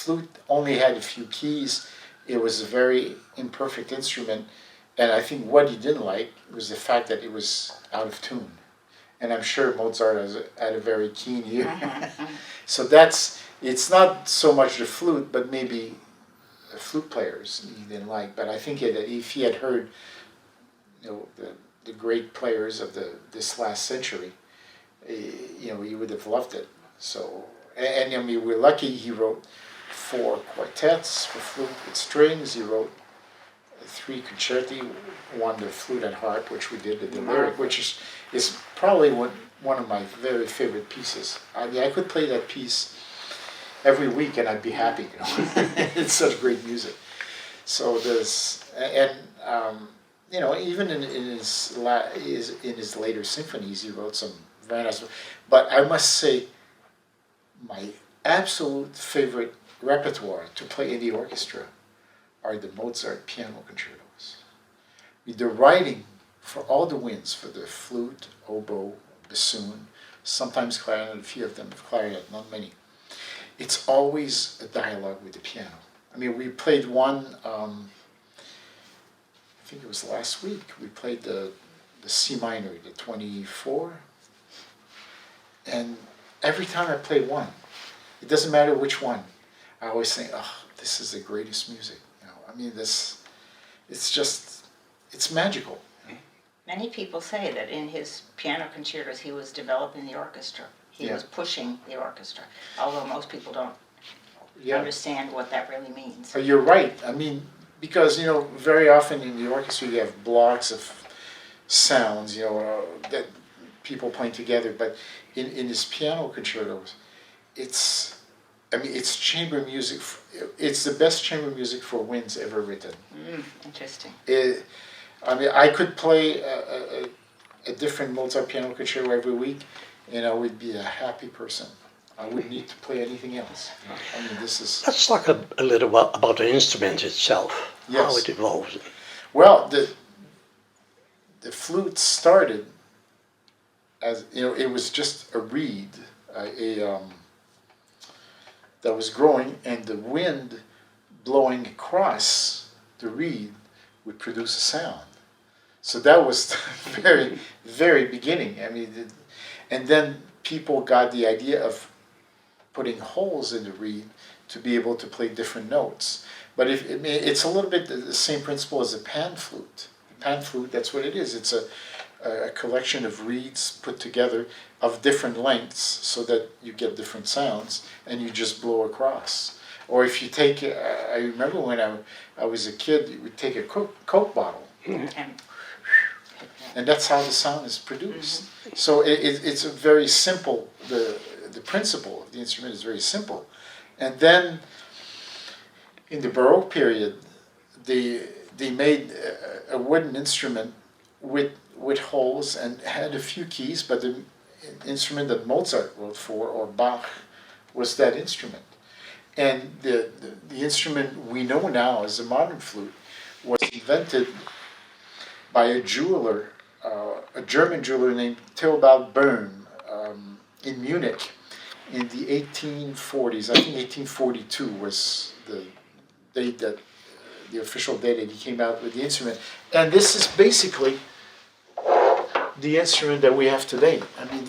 flute only had a few keys. It was a very imperfect instrument, and I think what he didn't like was the fact that it was out of tune. And I'm sure Mozart had a very keen ear. So it's not so much the flute, but maybe the flute players he didn't like. But I think if he had heard, the great players of this last century, he would have loved it. So, and I mean, we're lucky he wrote 4 quartets for flute with strings. He wrote 3 concerti, 1 the flute and harp, which we did with the lyric, which is probably one of my very favorite pieces. I mean, I could play that piece every week and I'd be happy. It's such great music. So even in his later symphonies, he wrote some very nice. But I must say, my absolute favorite repertoire to play in the orchestra are the Mozart piano concertos. The writing for all the winds, for the flute, oboe, bassoon, sometimes clarinet, a few of them clarinet, not many. It's always a dialogue with the piano. I mean, we played one, I think it was last week, we played the C minor, the 24, and every time I play one, it doesn't matter which one, I always think, oh, this is the greatest music. I mean, it's magical. Many people say that in his piano concertos he was developing the orchestra. He was pushing the orchestra, although most people don't understand what that really means. You're right. I mean, because, very often in the orchestra you have blocks of sounds, that people playing together, but in his piano concertos, it's chamber music. It's the best chamber music for winds ever written. Interesting. I could play a different Mozart piano concerto every week, and I would be a happy person. I wouldn't need to play anything else. I mean, this is... Let's talk a little bit about the instrument itself, how it evolved. Well, the flute started as, it was just a reed, that was growing, and the wind blowing across the reed would produce a sound. So that was the very, very beginning. I mean, and then people got the idea of putting holes in the reed to be able to play different notes. But it's a little bit the same principle as a pan flute. The pan flute, that's what it is. It's a collection of reeds put together of different lengths so that you get different sounds, and you just blow across. Or if you take, I remember when I was a kid, you would take a Coke bottle, and that's how the sound is produced. So it's a very simple, the principle of the instrument is very simple. And then in the Baroque period, they made a wooden instrument with holes and had a few keys, but the instrument that Mozart wrote for, or Bach, was that instrument. And the instrument we know now as a modern flute was invented by a jeweler, a German jeweler named Theobald Böhm, in Munich in the 1840s. I think 1842 was the date that the official date that he came out with the instrument. And this is basically the instrument that we have today. I mean,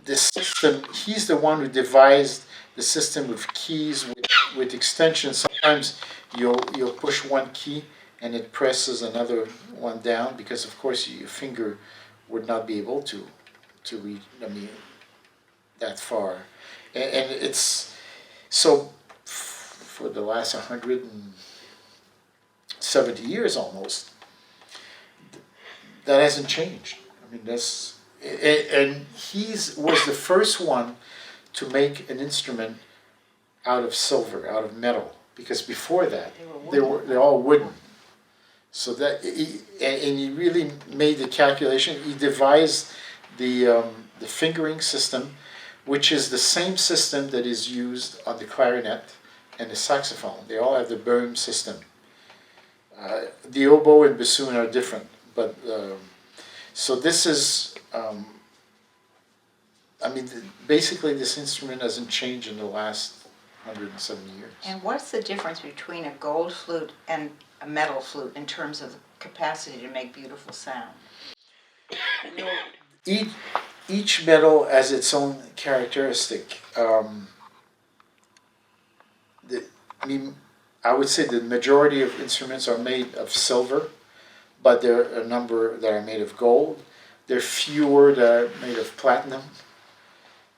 the system, he's the one who devised the system with keys, with extensions. Sometimes you'll push one key and it presses another one down, because of course your finger would not be able to reach, that far. And it's, so for the last 170 years almost, that hasn't changed. I mean, and he was the first one to make an instrument out of silver, out of metal, because before that they're all wooden. So that he really made the calculation. He devised the fingering system, which is the same system that is used on the clarinet and the saxophone. They all have the Böhm system. The oboe and bassoon are different, but so this is I mean, basically this instrument hasn't changed in the last 170 years. And what's the difference between a gold flute and a metal flute in terms of the capacity to make beautiful sound? You know, each metal has its own characteristic. I mean, I would say the majority of instruments are made of silver, but there are a number that are made of gold. There are fewer that are made of platinum,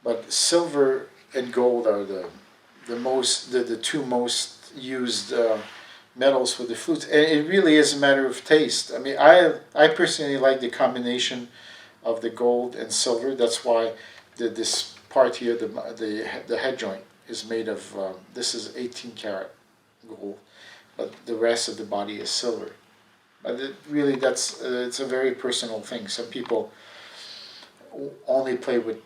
but silver and gold are the two most used metals for the flutes. And it really is a matter of taste. I mean, I personally like the combination of the gold and silver. That's why this part here, the head joint, is made of, this is 18 karat gold, but the rest of the body is silver. But it's a very personal thing. Some people only play with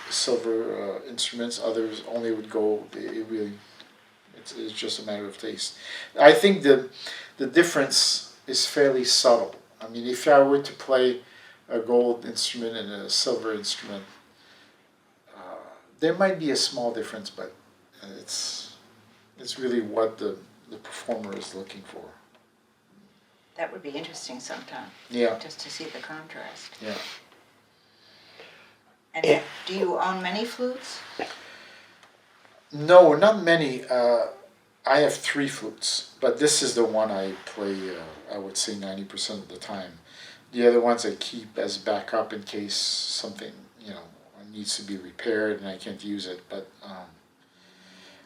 silver instruments, others only with gold. It's just a matter of taste. I think the difference is fairly subtle. I mean, if I were to play a gold instrument and a silver instrument, there might be a small difference, but it's really what the performer is looking for. That would be interesting sometime. Yeah. Just to see the contrast. Yeah. And do you own many flutes? No, not many. I have 3 flutes, but this is the one I play, I would say 90% of the time. The other ones I keep as backup in case something, needs to be repaired and I can't use it. But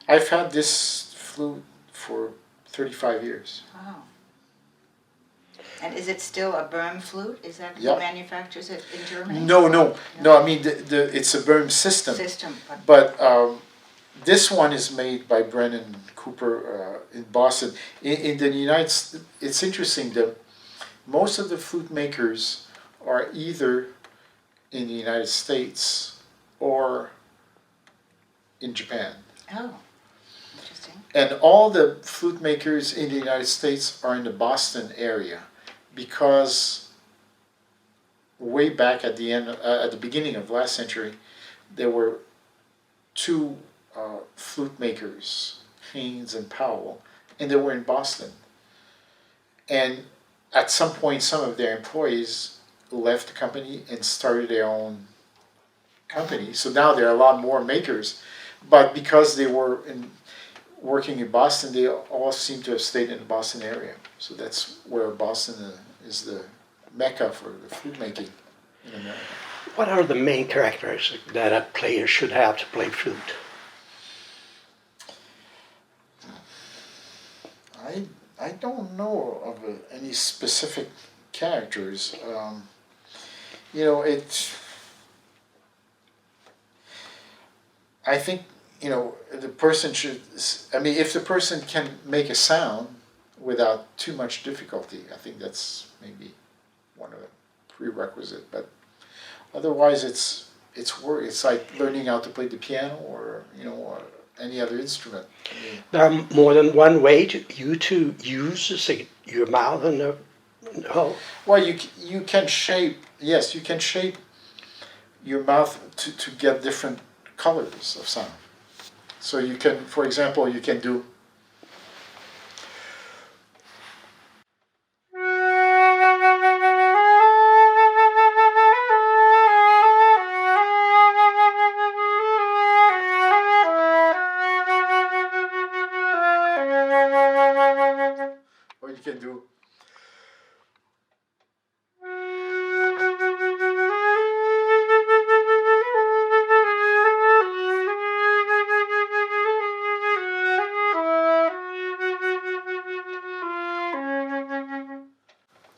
I've had this flute for 35 years. Wow. And is it still a Böhm flute? Is that who Yep. manufactures it in Germany? No. I mean, it's a Böhm system. But this one is made by Brennan Cooper in Boston. In the United States, it's interesting that most of the flute makers are either in the United States or in Japan. Oh, interesting. And all the flute makers in the United States are in the Boston area because way back at the beginning of last century, there were 2 flute makers, Haynes and Powell, and they were in Boston. And at some point, some of their employees left the company and started their own company. So now there are a lot more makers, but because they were working in Boston, they all seem to have stayed in the Boston area. So that's where Boston is the mecca for the flute making in America. What are the main characteristics that a player should have to play flute? I don't know of any specific characters. I think, the person should, I mean, if the person can make a sound without too much difficulty, I think that's maybe one of the prerequisites. But otherwise, it's like learning how to play the piano or any other instrument. I mean, There are more than one way to use, say, your mouth and the hole. Well, you can shape your mouth to get different colors of sound. So you can, for example, you can do. Or you can do.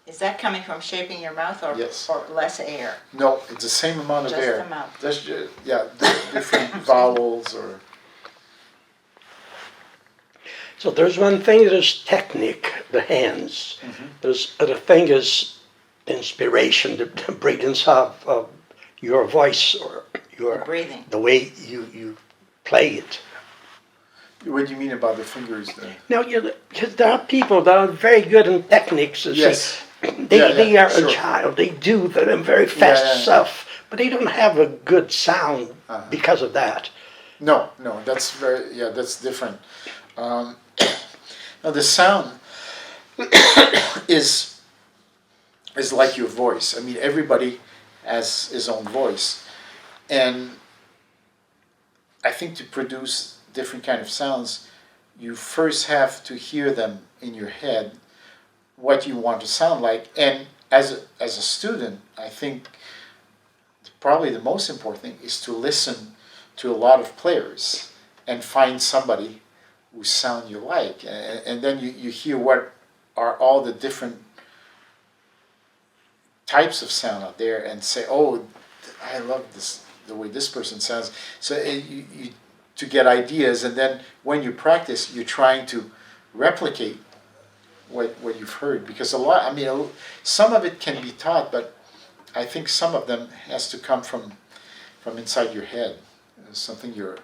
Is that coming from shaping your mouth or, Yes. or less air? No, it's the same amount of Just air. the mouth. That's just, different vowels or. So there's one thing that is technique, the hands. Mm-hmm. There's other thing is inspiration, the brilliance of your voice or your Breathing. the way you play it. What do you mean about the fingers then? Now, because there are people that are very good in techniques. Yes. They are sure. a child. They do them very fast Yeah. stuff, but they don't have a good sound because of that. No, that's that's different. Now the sound is like your voice. I mean, everybody has his own voice, and I think to produce different kind of sounds, you first have to hear them in your head, what you want to sound like. And as a student, I think probably the most important thing is to listen to a lot of players and find somebody whose sound you like. And then you hear what are all the different types of sound out there and say, oh, I love this, the way this person sounds. So you to get ideas, and then when you practice, you're trying to replicate what you've heard. Because some of it can be taught, but I think some of them has to come from inside your head, something you're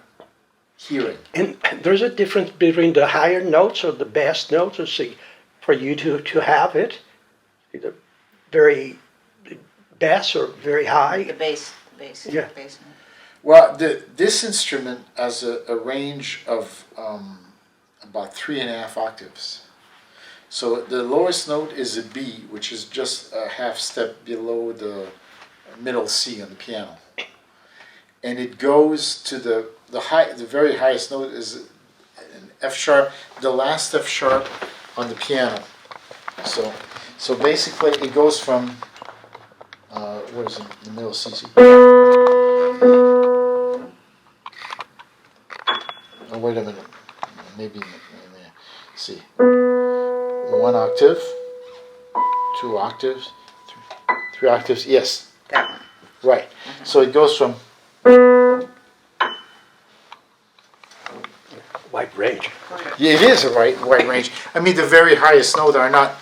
hearing. And there's a difference between the higher notes or the bass notes, or see, for you to have it, either very bass or very high. The bass. Yeah. Bass. Well, this instrument has a range of about 3.5 octaves. So the lowest note is a B, which is just a half step below the middle C on the piano, and it goes to the very highest note is an F sharp, the last F sharp on the piano. So basically, it goes from what is it? The middle C. Oh, wait a minute. Maybe C. 1 octave, 2 octaves, 3 octaves. Yes. That one. Right. So it goes from Wide range. it is a wide range. I mean, the very highest notes are not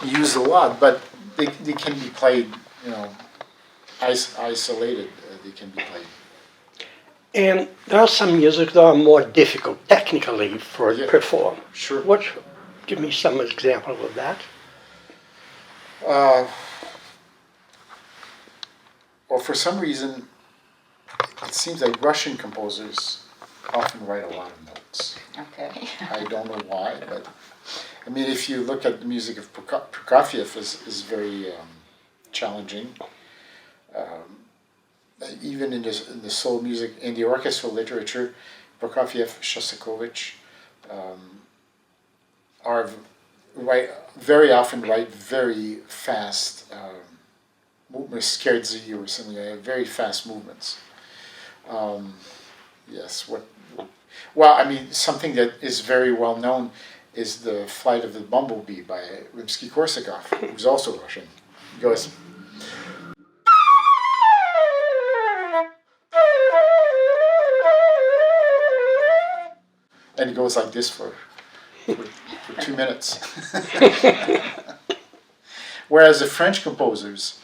used a lot, but they can be played, isolated. They can be played. And there are some music that are more difficult technically for perform. Sure. Give me some example of that. Well, for some reason, it seems like Russian composers often write a lot of notes. Okay. I don't know why, but I mean, if you look at the music of Prokofiev, is very challenging. Even in the soul music, in the orchestral literature, Prokofiev, Shostakovich very often write very fast movements, scherzi or something like that, very fast movements. Yes. Well, I mean, something that is very well known is the Flight of the Bumblebee by Rimsky-Korsakov, who's also Russian. He goes. And it goes like this for 2 minutes. Whereas the French composers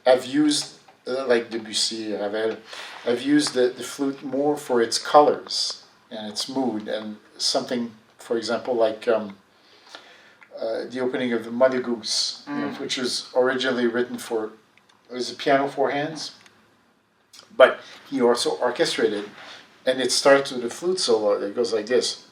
have used, like Debussy, Ravel, have used the flute more for its colors and its mood, and something, for example, like the opening of the Mother Goose, which was originally written for, it was a piano 4 hands, but he also orchestrated. And it starts with a flute solo that goes like this.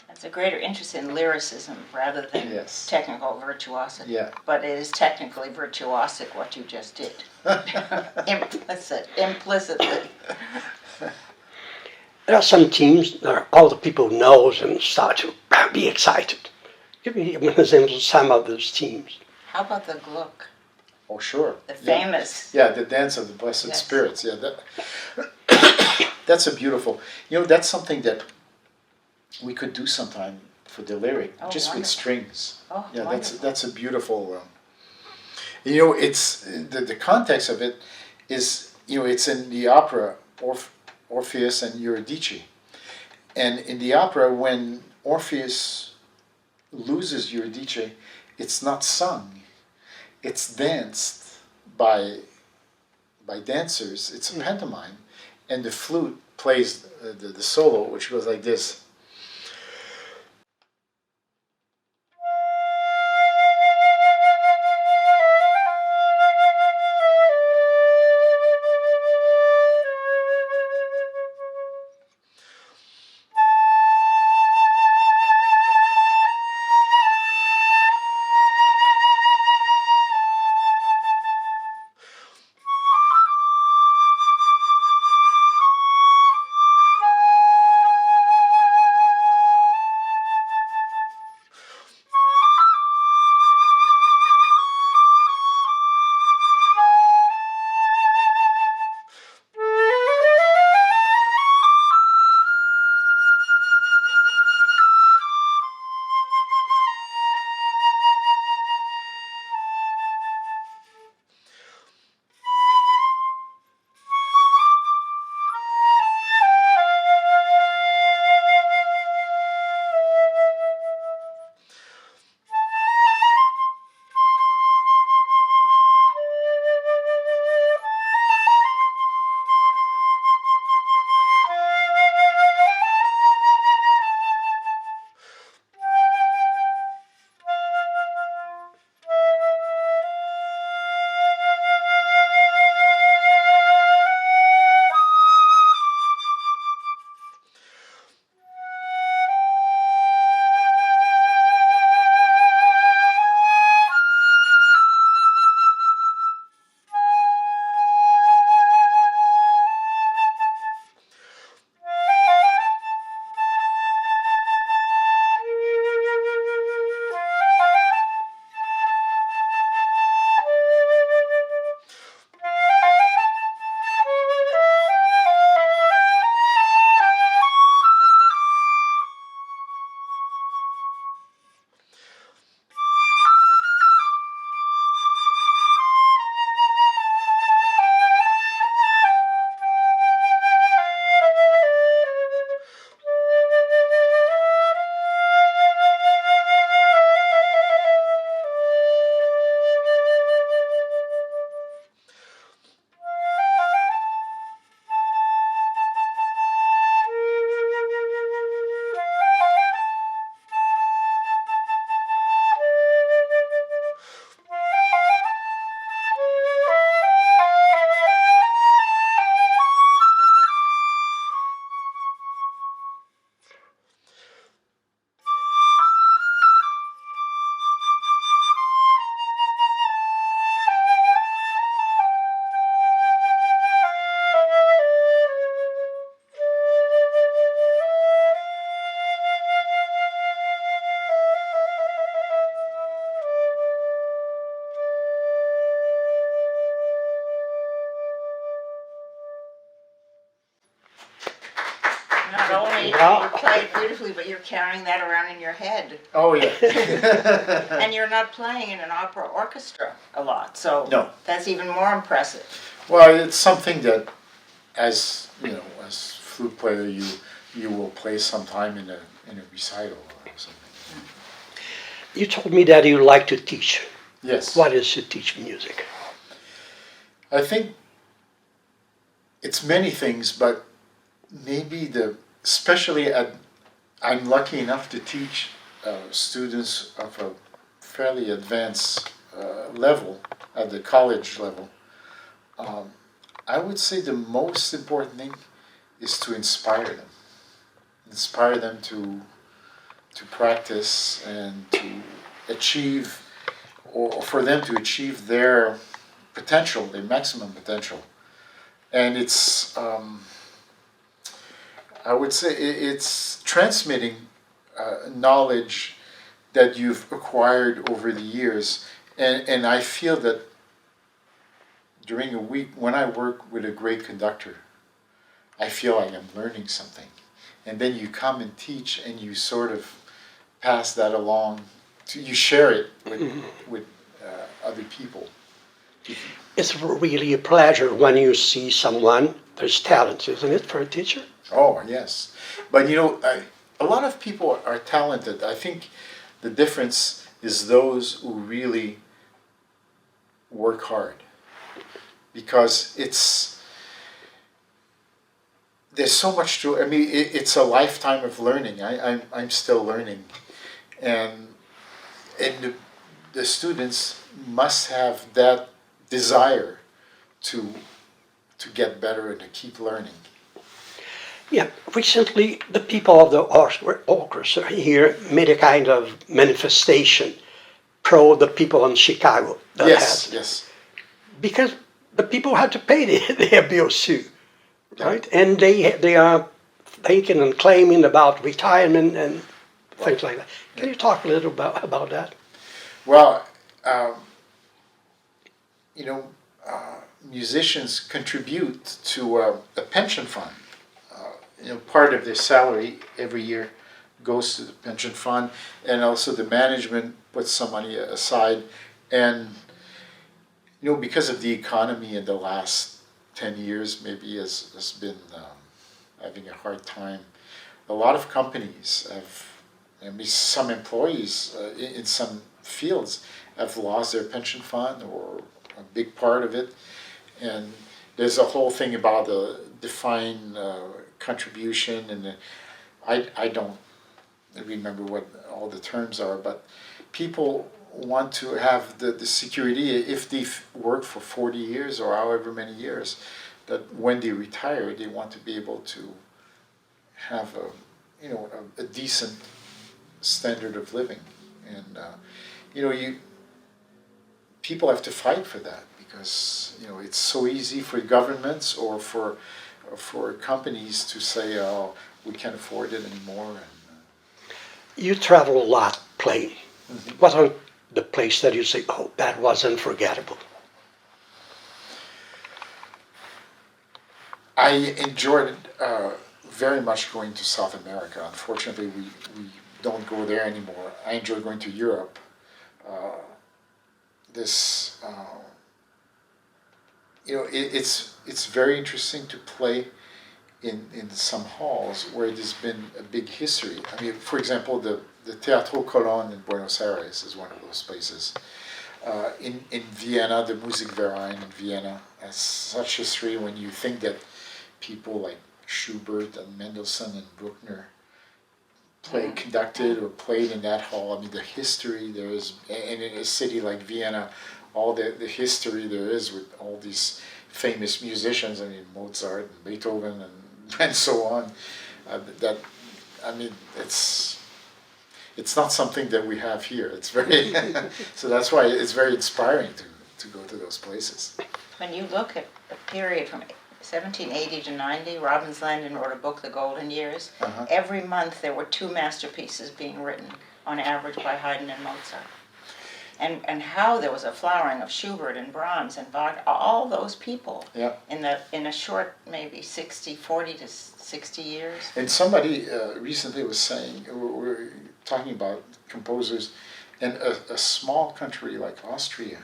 That's a greater interest in lyricism rather than technical virtuosity. Yeah. But it is technically virtuosic what you just did. Implicitly. There are some teams that all the people knows and start to be excited. Give me an example of some of those teams. How about the Gluck? Oh, sure. The famous. Yeah, the Dance of the Blessed Spirits. Yeah, that's a beautiful. That's something that we could do sometime for the lyric, just wonderful. with strings. Oh, yeah, wonderful. that's a beautiful. It's the context of it is it's in the opera Orpheus and Eurydice, And in the opera, when Orpheus loses Eurydice, it's not sung, it's danced by dancers. It's a pantomime, and the flute plays the solo, which goes like this. Not only you play it beautifully, but you're carrying that around in your head. Oh yeah. And you're not playing in an opera orchestra a lot, so No. that's even more impressive. Well, it's something that, as you know, as flute player, you will play sometime in a recital or something. You told me that you like to teach. Yes. What is to teach music? I think it's many things, but maybe especially I'm lucky enough to teach students of a fairly advanced level, at the college level. I would say the most important thing is to inspire them to practice and to achieve, or for them to achieve their potential, their maximum potential. And it's, I would say it's transmitting knowledge that you've acquired over the years. And I feel that during a week, when I work with a great conductor, I feel like I'm learning something. And then you come and teach and you sort of pass that along, you share it with other people. It's really a pleasure when you see someone, there's talent, isn't it, for a teacher? Oh, yes. But a lot of people are talented. I think the difference is those who really work hard. Because there's so much to, I mean, it's a lifetime of learning. I'm still learning. And the students must have that desire to get better and to keep learning. Yeah, recently the people of the orchestra here made a kind of manifestation pro the people in Chicago that Yes, had. yes. Because the people had to pay their bills too, Yeah. right? And they are thinking and claiming about retirement and things like that. Can you talk a little about that? Well, um, you know, musicians contribute to a pension fund. Part of their salary every year goes to the pension fund, and also the management puts some money aside. And because of the economy in the last 10 years, maybe has been having a hard time. A lot of companies have, I mean, some employees in some fields have lost their pension fund or a big part of it. And there's a whole thing about the defined contribution, and I don't remember what all the terms are, but people want to have the security if they've worked for 40 years or however many years, that when they retire, they want to be able to have a decent standard of living. And people have to fight for that, because it's so easy for governments or for companies to say, oh, we can't afford it anymore. And You travel a lot playing. Mm-hmm. What are the places that you say, oh, that was unforgettable? I enjoyed very much going to South America. Unfortunately, we don't go there anymore. I enjoy going to Europe. It's very interesting to play in some halls where there's been a big history. I mean, for example, the Teatro Colón in Buenos Aires is one of those places. In Vienna, the Musikverein in Vienna has such history. When you think that people like Schubert and Mendelssohn and Bruckner conducted or played in that hall, I mean, the history there is, and in a city like Vienna, all the history there is with all these famous musicians, I mean, Mozart and Beethoven and so on, that, I mean, it's not something that we have here. It's very, so that's why it's very inspiring to go to those places. When you look at the period from 1780 to 90, Robbins Landon wrote a book, The Golden Years. Uh-huh. Every month there were 2 masterpieces being written, on average, by Haydn and Mozart. And how there was a flowering of Schubert and Brahms and Wagner, all those people, yeah, in a short, maybe 40 to 60 years. And somebody recently was saying, we're talking about composers, and a small country like Austria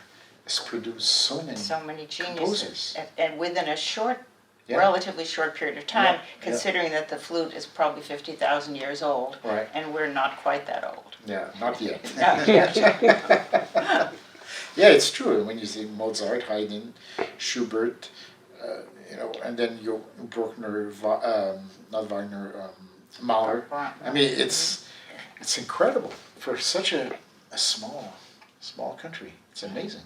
has produced so many geniuses, composers. And within a relatively short period of time, considering that the flute is probably 50,000 years old, right, and we're not quite that old. Yeah, not yet. Not yet. Yeah, it's true. When you say Mozart, Haydn, Schubert, and then your Bruckner, not Wagner, Mahler. I mean, it's incredible for such a small country. It's amazing.